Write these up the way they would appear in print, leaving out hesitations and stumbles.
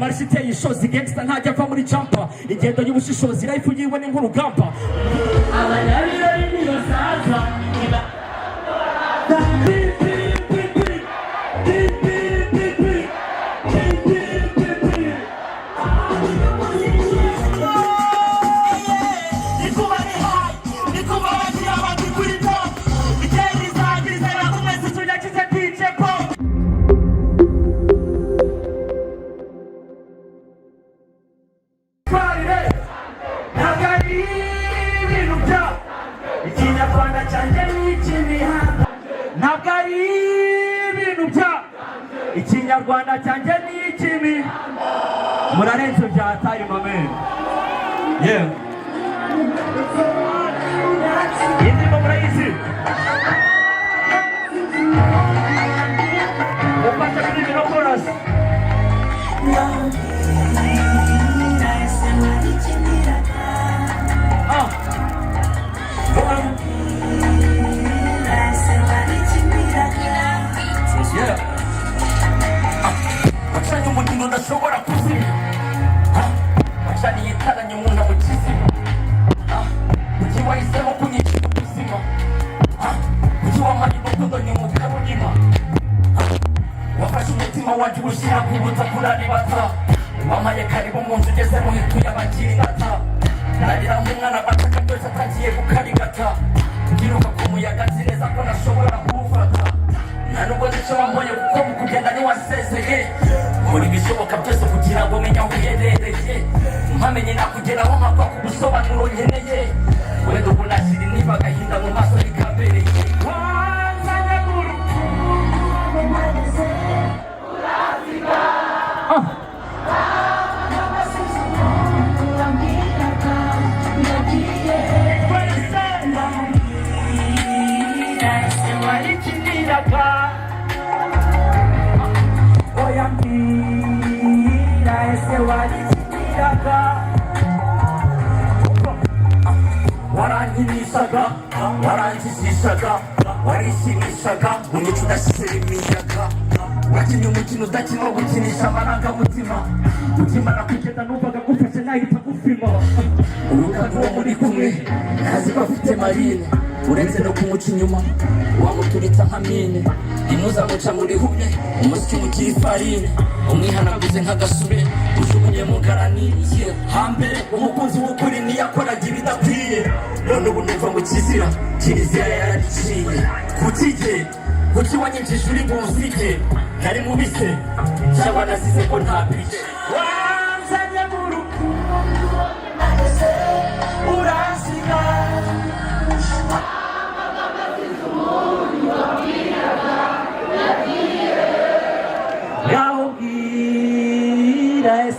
marshi iteye ishozi gangsta ntajya ava muri jumper ingendo y'ubushishozi life yiwe ni nk'urugamba abanyabirori niyo saza Ikinyarwanda cyanjye ni ikimi murarenze bya tari mame yeah indirimbo murayizi ufasha kuri bino chorus ndashobora kuzima acani yitaranye umuntu amukizima kuki wahisemo kunyishyura ubuzima kuki wamara urukundo nyumuka runyima wafashe umutima wanjye uwushyira ku butaka uraribata wamaye karibu mu nzu ugeze mu hituye abagira ingata narira nk'umwana bataka byose atagiye gukarigata ngiruka ku muyaga nzi neza ko nashobora kuwufata nta nubwo nicyo wamboye kuko mu kugenda ntiwasezeye muri bishoboka byose kugira ngo menye aho uherereye mpamenye nakugeraho mpapfa ku busobanuro nkeneye wenda ubu nashyira intiba agahinda mu maso rikabereye wanzanye mu rukundo urasiga waranyinishaga waranjijishaga warishimishaga umuco udashyira imiyaga wakinnye umukino udakina wo gukinisha amarangamutima ukimara kugenda numvaga gufashe nahita gufima urukaga uwo muri kumwe ntazi ko afite marine uretse no kumuca inyuma wamuturitsa nka mine ntimuzamuca muri humye umusyi mugira ifarine umwihanaguze nk'agasure ujugunye mu garanire hambere umukunzi w'ukuri niyakoraga ibidakwiye none ubu numva mu kizira kiliziya yarariciye kuki wanyinjije uri buzige nari mubise cyangwa nasize ko nta bije wanzanye mu rukundo urasiga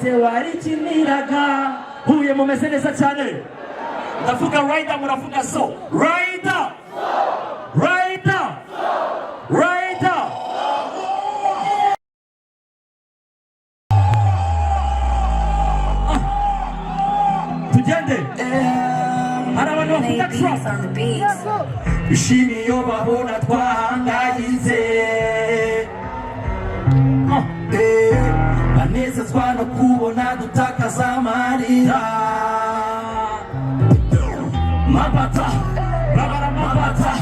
ese warikiniraga huye mumeze neza cyane ndavuga rider muravuga so rider rider rider tugende hari abantu bavuga trap ishimi yo babona twahangayize banezezwa no kubona dutakaza amarira mabata babara mabata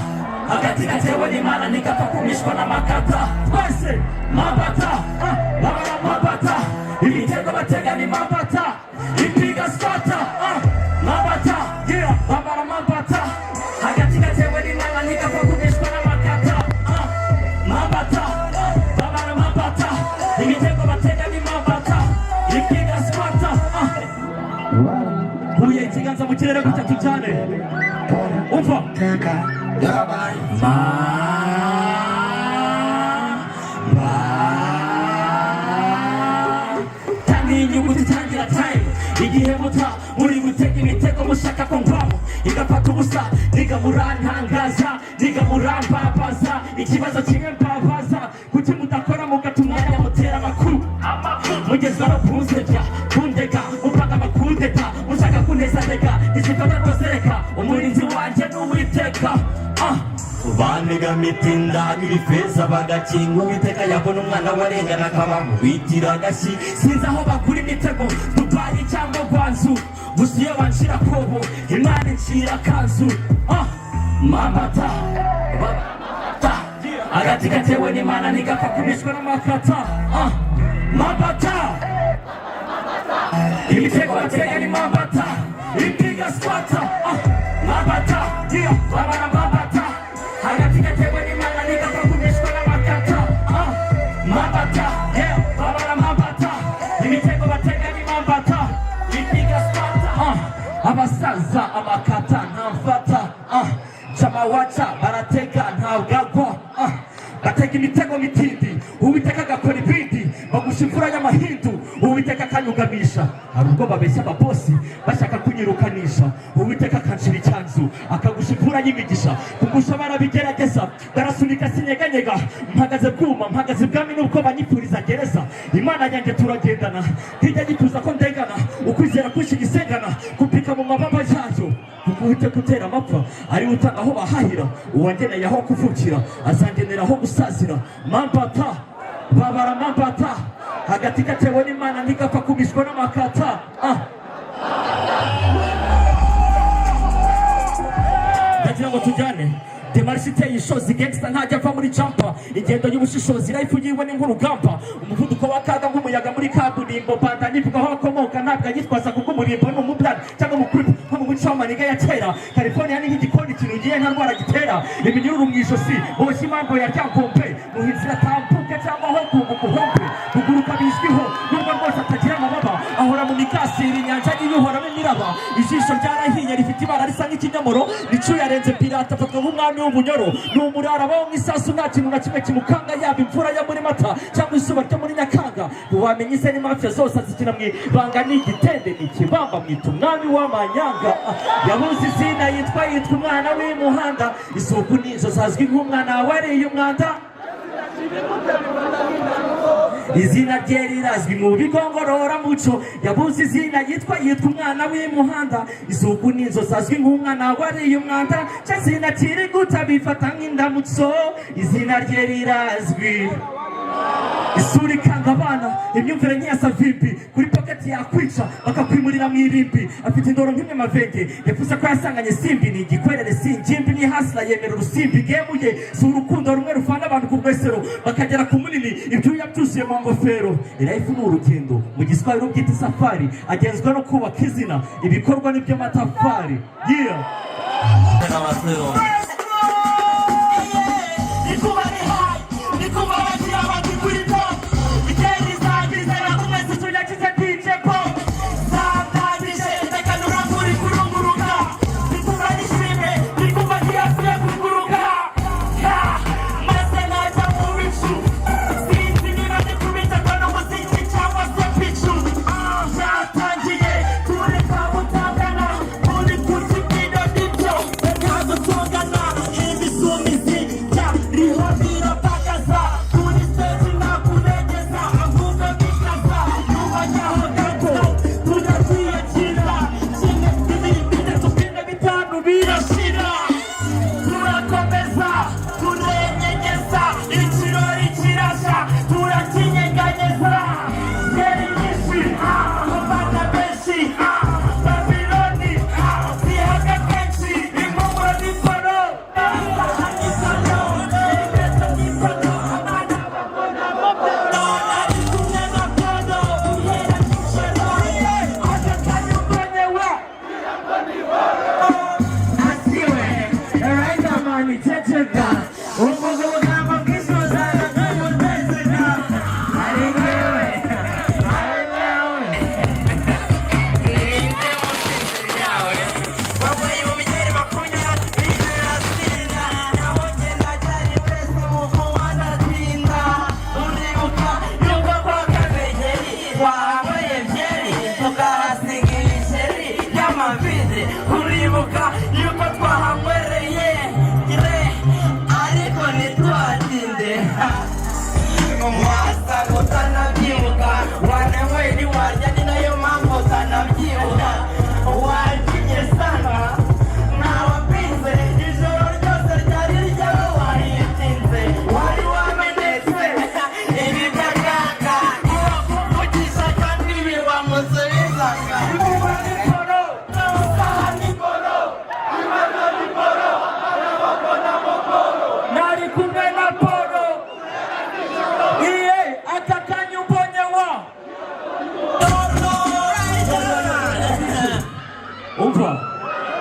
hagati gatewe n'Imana nigapfa kumishwa n'amakata twese mabata babara mabata ibitego batega ni mabata ipiga skata mabata yeah babara mabata hagati gatewe n'Imana nigapfa kumishwa n'amakata mabata babara mabata ibitego batega ni mabata ipiga skata huye ikiganza mu kirere gutatu cyane umva tangi inyuguti tangira time igihe muta muri gutega imitego mushaka ko ngwamo igafata ubusa niga murantangaza niga murambabaza ikibazo kimwe mbabaza kuki mudakora mugatuma umwanya mutera amakuru mugezwa no kunsebya kundega upanga amakundeta mushaka kuneza rega isifata rwose reka umurinzi wanjye n'uwiteka banega mitinda ibifeza bagakinga uwiteka yabona umwana warengana akaba mu bitira agashyi sinzi aho bakuri Chicago, Dubai cyangwa Gwanzu, gusa iyo wanshira kobo Imana incira kanzu. Mambata agati gatewe n'Imana ntigapfa kubishwa n'amakata. Mambata imitego batega ni mambata ipiga squata. Mambata babara mambata agati gatewe n'Imana ntigapfa kubishwa n'amakata. Mambata babara mambata imitego batega ni mambata ipiga squata. Abasaza amakata ntamfata chamawacha baratega ntawugagwa. Batega imitego mitindi Uwiteka agakora ibindi bagusha imvura y'amahindu Uwiteka akanyugamisha. Hari ubwo babeshya ababosi bashaka kunyirukanisha Uwiteka akanshira icyanzu akagusha imvura y'imigisha. Kugusha barabigerageza barasunika sinyeganyega mpagaze bwuma mpagaze bwami n'ubwo banyipfuriza gereza. Imana yanjye turagendana ntijya gituza ko ndengana ukwizera kushigisengana kupika mu mababa yayo. Uwiteka utera amapfa ari utanga aho bahahira uwangeneye aho kuvukira azangenera aho gusazira. Mambata babara mambata hagati gatewe n'Imana ntigapfa kubishwa n'amakata. Ndagira ngo tujyane Demarche iteye ishozi gangsta ntajya ava muri jumper. Ingendo y'ubushishozi life yiwe ni nk'urugamba. Umuvuduko w'akaga nk'umuyaga muri kaburimbo. Banda nivuga aho akomoka ntabwo agitwaza kuko umurimbo ni umuplan cyangwa umukripo nko mu bucamaniga ya kera. California ni nk'igikoni kinugiye nta ndwara gitera. Iminyururu mu ijosi boshye impamvu ya ryangombe muhinzira tambuke cyangwa aho kumukuhombe. Kuguruka bizwiho nubwo rwose atagira amababa ahora mu mikasiri inyanja y'ihoramo imiraba. Ijisho ryarahiye rifite ibara risa nk'ikinyomoro nico yarenze pirata afatwa nk'umwami w'ubunyoro. Ni umurara baho nk'isasu nta kintu na kimwe kimukanga yaba imvura yo muri Mata cyangwa izuba ryo muri Nyakanga. Ntiwamenya ise n'imafya zose azikina mu ibanga n'igitende n'ikibamba mwita umwami w'amanyanga. Yabuze izina yitwa umwana w'imuhanda. Isuku nizo zazwi nk'umwana wariye umwanda. Izina rye rirazwi mu bigongorora muco. Yabuze izina yitwa umwana w'imuhanda. Isuku nizo zazwi nk'umwana wariye umwanda. Cyazina kiri gutabifata nk'indamutso. Izina rye rirazwi. Isuri kanga abana imyumvire nk'iyasa vimbi kuri pocket yakwica bakakwimurira mu irimbi. Afite indoro nk'imwe mavenge yavuze ko yasanganye simbi ni igikwerere singimbi ni hasla yemera urusimbi gemuye si urukundo rumwe rufana abantu ku bwesero bakagera ku munini ibyuya byuzuye mu ngofero. Life ni urugendo mu giswahili rubyita safari agenzwa no kubaka izina ibikorwa n'ibyo matafari.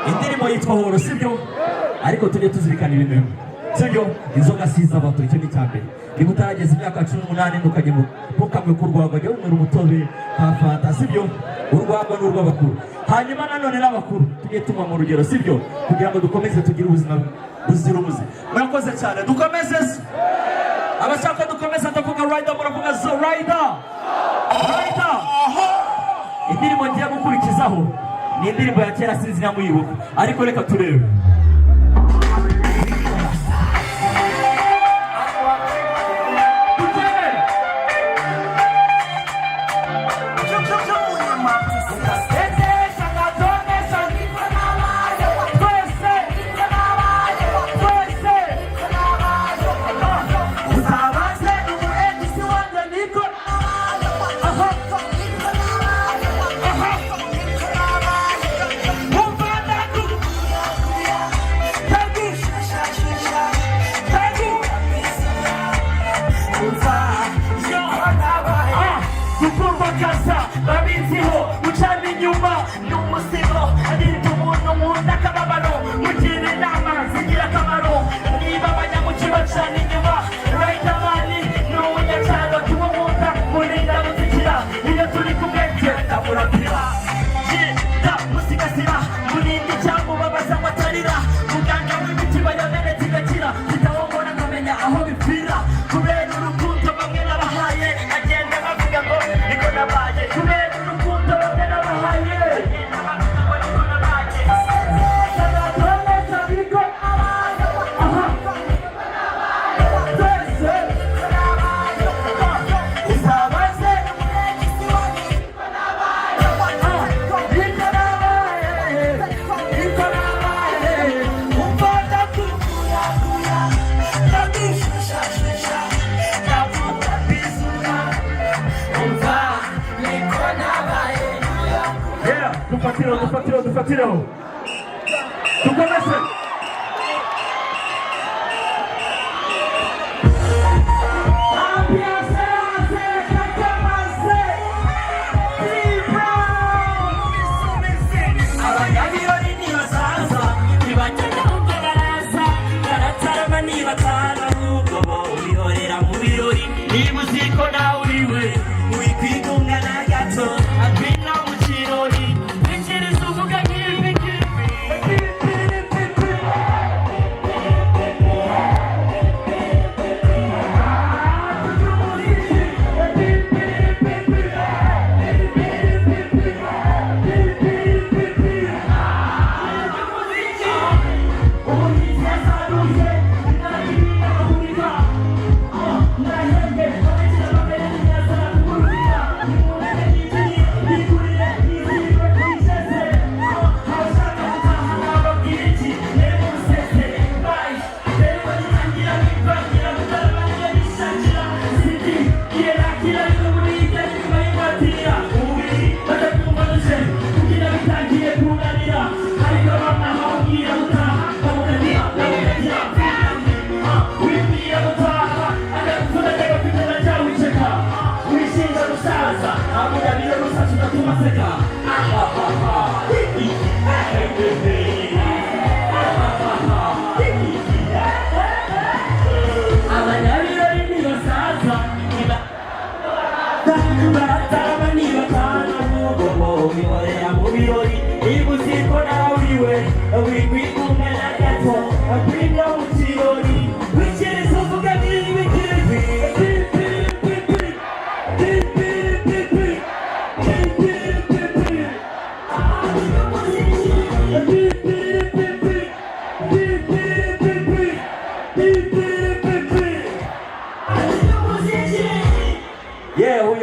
indirimbo yitwa horo sibyo ariko tujye tuzirikana ibintu sibyo inzoga siza abato icyo ni cyambere niba utarageza imyaka 18 ntukajye mukamwe kurwagwa jya umera umutobe hafata sibyo urwagwa n'urw'abakuru hanyuma nanone n'abakuru tujye tunywa mu rugero sibyo kugira ngo dukomeze tugire ubuzima buzira umuze murakoze cyane dukomeze abashaka dukomeza ndavuga rider muravuga zo rider indirimbo ngiye gukurikizaho ni indirimbo ya kera sinzi namuyibuka ariko reka turebe dufatiraho dukomeze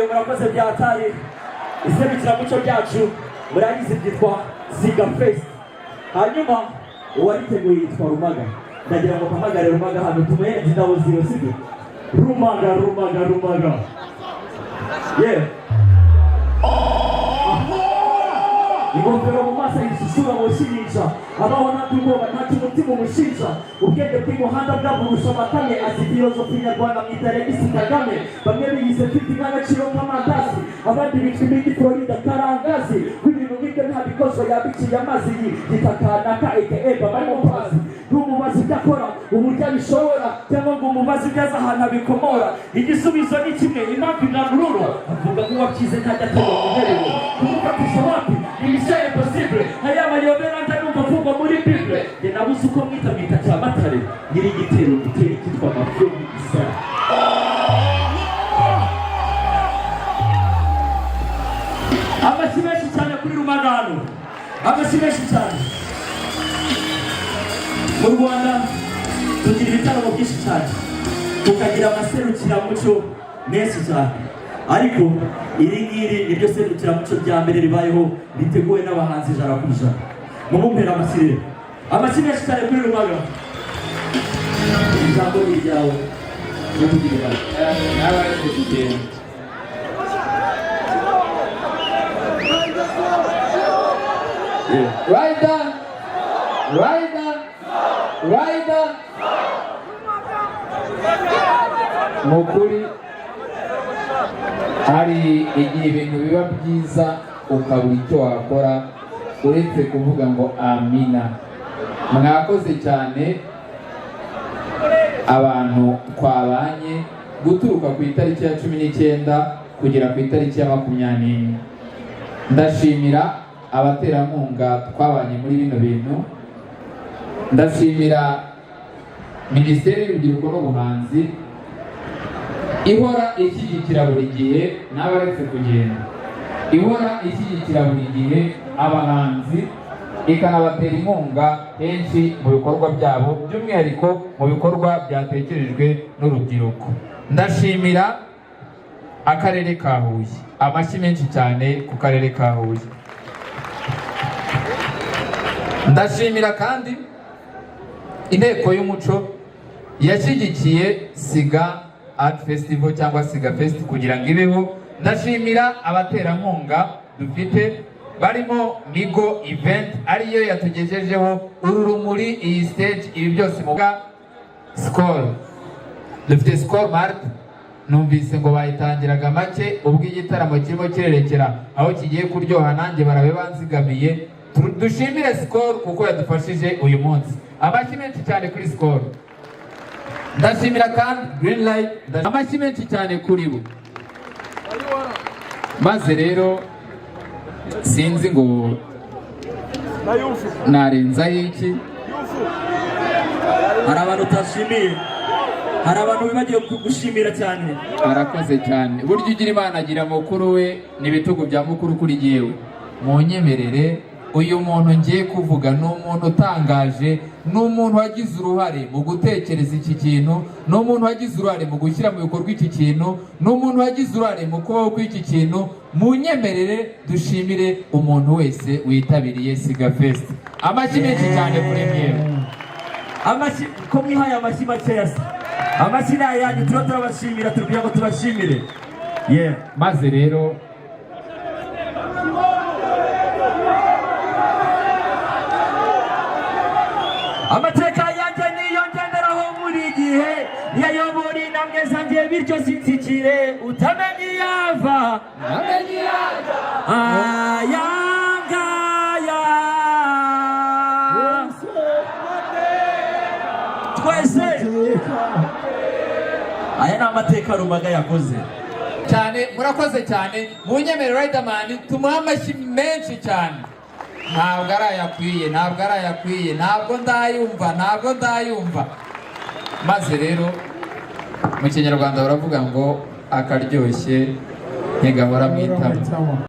murakoze byatari iserukiramuco ryacu muragize byitwa Ziga Fest hanyuma uwariteguye yitwa Rumaga ndagira ngo mpamagare Rumaga hano tumuhe indabo ziwe sibyo Rumaga ingofero mu maso yishisura mushimisha ababona ubwoba ntacyo umutima umushinja ubwenge bw'umuhanda bwaburusha amatame azi filozofi nyarwanda mwitare isi Kagame bamwe biyize mfite nk'agaciro k'amandazi abandi bitwa imiti Florida Karangazi w'ibintu nk'ibyo nta bikozo yabikiye amazi gitakanaka aka barimo pazi ntumubaze ibyo akora uburyo abishobora cyangwa ngo umubaze ibyo azi ahantu abikomora igisubizo ni kimwe impamvu inanururo avuga nk'uwabyize ntajya atora umuherero kumufatisha wapi imisha impossible aya mayobera ndanumva avugwa muri Bible njye nabuze uko mwita cya Matare nyiri igitero gitera ikitwa Mafio Isa amashyi menshi cyane kuri Rumagano amashyi menshi cyane mu Rwanda tugira ibitaramo byinshi cyane tukagira amaserukiramuco menshi cyane ariko iri ngiri niryo serukiramuco rya mbere ribayeho riteguwe n'abahanzi ijana ku ijana mumumpera amasire amashyi menshi cyane kuri Rumagano ijambo ni iryawe no kugira n'abari kugenda Rider mukuri hari igihe ibintu biba byiza ukabura icyo wakora uretse kuvuga ngo amina. Mwakoze cyane abantu twabanye guturuka ku itariki ya 19 kugera ku itariki ya 20. Ndashimira abaterankunga twabanye muri bino bintu. Ndashimira Minisiteri y'Urubyiruko n'Ubuhanzi ihora ishyigikira buri gihe n'abaretse kugenda, ihora ishyigikira buri gihe abahanzi ikanabatera inkunga henshi mu bikorwa byabo by'umwihariko mu bikorwa byatekerejwe n'urubyiruko. Ndashimira akarere ka Huye, amashyi menshi cyane ku karere ka Huye. Ndashimira kandi inteko y'umuco yashyigikiye Siga Art Festival cyangwa Siga Fest kugira ngo ibeho. Ndashimira abaterankunga dufite barimo Migo Event ariyo yatugejejeho uru rumuri, iyi stage, ibi byose mu Skol. Dufite Skol Mart, numvise ngo bayitangiraga make ubwo igitaramo kirimo kirerekera aho kigiye kuryoha, nanjye barabe banzigamiye. Dushimire Skol kuko yadufashije uyu munsi. Amashyi menshi cyane kuri Skol. Ndashimira kandi Green Light, amashyi menshi cyane kuri bo. Maze rero sinzi ngo narenzaho iki. Hari abantu utashimiye, hari abantu bibagiye kugushimira cyane. Arakoze cyane. Buryo ugira Imana agira mukuru we n'ibitugu bya mukuru kuri jyewe. Munyemerere uyu muntu ngiye kuvuga ni umuntu utangaje, ni umuntu wagize uruhare mu gutekereza iki kintu, ni umuntu wagize uruhare mu gushyira mu bikorwa iki kintu, ni umuntu wagize uruhare mu kubaho kw'iki kintu. Munyemerere dushimire umuntu wese witabiriye Siga Fest. Amashyi menshi cyane kuri mwewe. Amashyi ko mwihaye amashyi makeya se. Amashyi nayo yanyu turabashimira, tubwiye ngo tubashimire. Maze rero amateka yanjye niyo ngenderaho muri gihe yayobora intambwe zanjye bityo sinzikire utamenye yava amenye yaja ayangaya twese aya ni amateka Rumaga yakoze cyane. Murakoze cyane. Munyemerere Riderman tumuha amashyi menshi cyane. Ntabwo arayakwiye, ntabwo ndayumva. Maze rero mu Kinyarwanda baravuga ngo akaryoshye ntigahora mu itama.